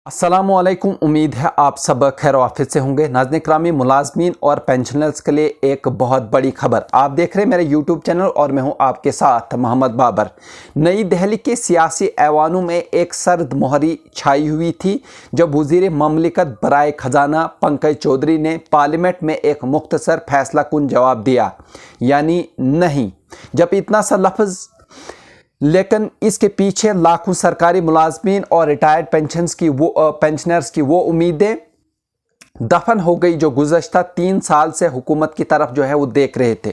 अस्सलामुअलैकुम। उम्मीद है आप सब खैर आफियत से होंगे। नाज़रीन करामी, मुलाजमीन और पेंशनर्स के लिए एक बहुत बड़ी खबर। आप देख रहे हैं मेरे यूट्यूब चैनल और मैं हूं आपके साथ मोहम्मद बाबर। नई दिल्ली के सियासी ऐवानों में एक सर्द मोहरी छाई हुई थी जब वज़ीर ममलिकत बराए खजाना पंकज चौधरी ने पार्लियामेंट में एक मुख्तसर फैसला कुन जवाब दिया, यानी नहीं। जब इतना सा लफ्ज़, लेकिन इसके पीछे लाखों सरकारी मुलाजमीन और रिटायर्ड पेंशनर्स की वो उम्मीदें दफन हो गई जो गुज़श्ता 3 साल से हुकूमत की तरफ जो है वो देख रहे थे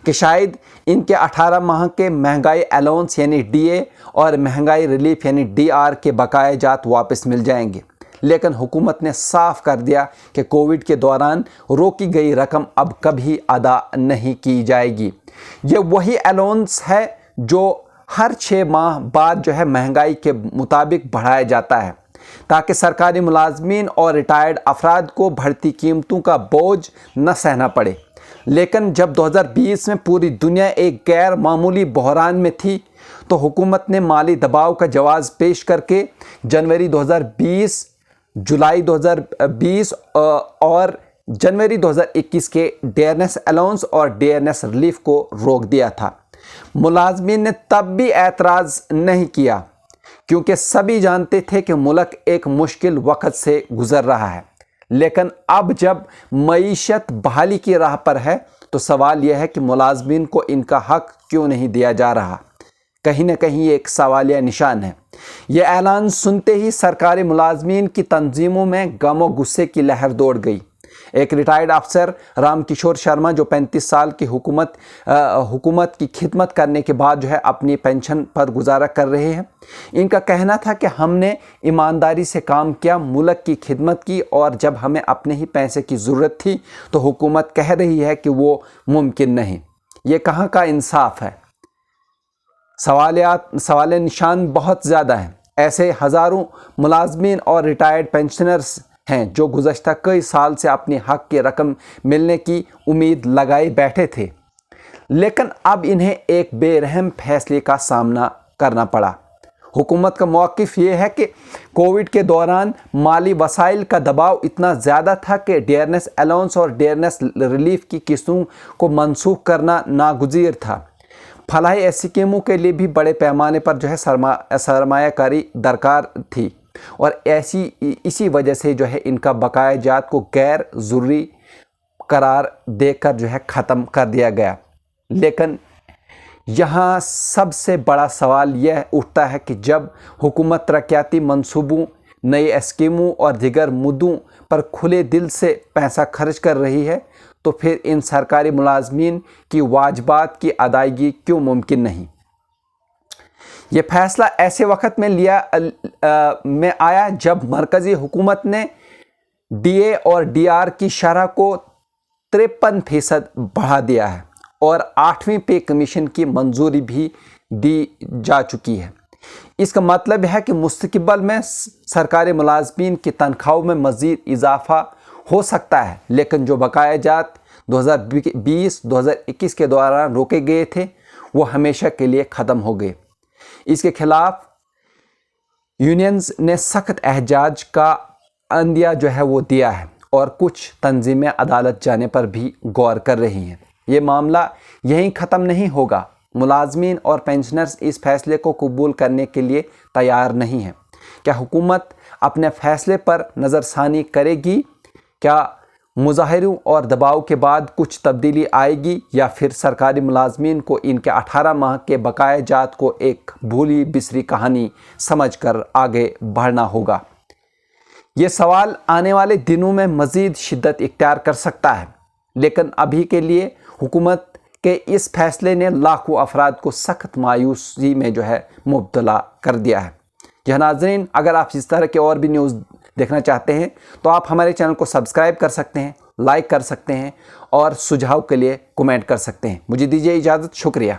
कि शायद इनके 18 माह के महंगाई अलाउंस यानी डीए और महंगाई रिलीफ यानी डीआर के बकाया जात वापस मिल जाएंगे। लेकिन हुकूमत ने साफ कर दिया कि कोविड के दौरान रोकी गई रकम अब कभी अदा नहीं की जाएगी। ये वही अलाउंस है जो हर 6 माह बाद जो है महंगाई के मुताबिक बढ़ाया जाता है ताकि सरकारी मुलाजमीन और रिटायर्ड अफराद को बढ़ती कीमतों का बोझ न सहना पड़े। लेकिन जब 2020 में पूरी दुनिया एक गैर मामूली बहरान में थी तो हुकूमत ने माली दबाव का जवाब पेश करके जनवरी 2020, जुलाई 2020 और जनवरी 2021 के डेयरनेस अलाउंस और डेयरनेस रिलीफ को रोक दिया था। मुलाजमीन ने तब भी एतराज़ नहीं किया क्योंकि सभी जानते थे कि मुल्क एक मुश्किल वक्त से गुज़र रहा है। लेकिन अब जब मईशत बहाली की राह पर है तो सवाल यह है कि मुलाजमीन को इनका हक क्यों नहीं दिया जा रहा। कहीं ना कहीं एक सवालिया निशान है। यह ऐलान सुनते ही सरकारी मुलाजमीन की तंजीमों में गम और गुस्से की लहर दौड़ गई। एक रिटायर्ड अफसर राम किशोर शर्मा जो 35 साल की हुकूमत की खिदमत करने के बाद जो है अपनी पेंशन पर गुजारा कर रहे हैं, इनका कहना था कि हमने ईमानदारी से काम किया, मुल्क की खिदमत की और जब हमें अपने ही पैसे की ज़रूरत थी तो हुकूमत कह रही है कि वो मुमकिन नहीं। ये कहाँ का इंसाफ है? सवाल निशान बहुत ज़्यादा हैं। ऐसे हज़ारों मुलाजमीन और रिटायर्ड पेंशनर्स हैं जो गुज़श्ता कई साल से अपनी हक़ की रकम मिलने की उम्मीद लगाए बैठे थे, लेकिन अब इन्हें एक बेरहम फैसले का सामना करना पड़ा। हुकूमत का मौक़िफ़ ये है कि कोविड के दौरान माली वसाइल का दबाव इतना ज़्यादा था कि डेयरनेस अलाउंस और डेयरनेस रिलीफ की किस्तों को मनसूख करना नागुज़ीर था। फलाही स्कीमों के लिए भी बड़े पैमाने पर जो है सरमायाकारी दरकार थी और इसी वजह से जो है इनका बकाया जात को गैर ज़रूरी करार देकर जो है ख़त्म कर दिया गया। लेकिन यहाँ सबसे बड़ा सवाल यह उठता है कि जब हुकूमत तरक्याती मंसूबों, नई स्कीमों और दीगर मुद्दों पर खुले दिल से पैसा खर्च कर रही है तो फिर इन सरकारी मुलाजमीन की वाजबात की अदायगी क्यों मुमकिन नहीं। ये फैसला ऐसे वक्त में में आया जब मरकज़ी हुकूमत ने डीए और डीआर की शरह को 53% बढ़ा दिया है और 8वीं पे कमीशन की मंजूरी भी दी जा चुकी है। इसका मतलब है कि मुस्तक़बिल में सरकारी मुलाजमीन की तनख्वाहों में मज़ीद इजाफा हो सकता है, लेकिन जो बकाया जात 2020-2021 के दौरान रोके गए थे वो हमेशा के लिए ख़त्म हो गए। इसके खिलाफ यूनियंस ने सख्त एहजाज का अंदिया जो है वो दिया है और कुछ तंजीमें अदालत जाने पर भी गौर कर रही हैं। ये मामला यहीं ख़त्म नहीं होगा। मुलाजमीन और पेंशनर्स इस फैसले को कबूल करने के लिए तैयार नहीं हैं। क्या हुकूमत अपने फैसले पर नज़रसानी करेगी? क्या मुजाहरों और दबाव के बाद कुछ तब्दीली आएगी या फिर सरकारी मुलाजमीन को इनके 18 माह के बकाया जात को एक भूली बिसरी कहानी समझकर आगे बढ़ना होगा? ये सवाल आने वाले दिनों में मज़ीद शिद्दत इख्तियार कर सकता है, लेकिन अभी के लिए हुकूमत के इस फैसले ने लाखों अफराद को सख्त मायूसी में जो है मुब्तला कर दिया है। जी नाज़रीन, अगर आप इस तरह के और भी न्यूज़ देखना चाहते हैं तो आप हमारे चैनल को सब्सक्राइब कर सकते हैं, लाइक कर सकते हैं और सुझाव के लिए कमेंट कर सकते हैं। मुझे दीजिए इजाज़त। शुक्रिया।